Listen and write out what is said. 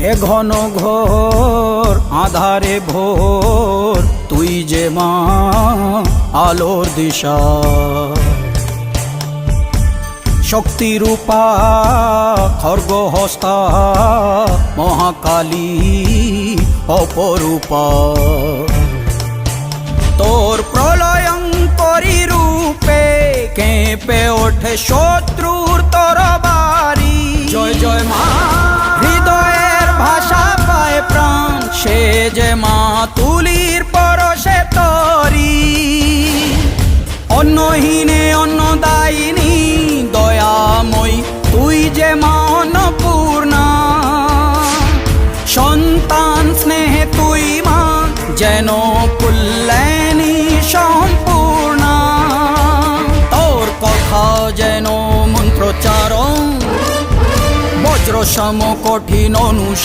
এ ঘন ঘোর আধারে ভোর তুই যে মা আলোর দিশা শক্তিরূপা খর্গহস্তা মহাকালী অপরূপা তোর প্রলয়ঙ্করী রূপে কেঁপে ওঠে শত্রুর তরবারি জয় জয় মা হৃদয়ের ভাষা পায় প্রাণ সে যে মা তুলির পরশে তরি অন্নহীনে অন্নদায়িনী দয়াময়ী তুই যে মা অন্নপূর্ণা সন্তান স্নেহে তুই মা যেন কল্যাণী সম্পূর্ণা তোর কথা যেন মন্ত্রোচ্চারণ বজ্র সম কঠিন অনু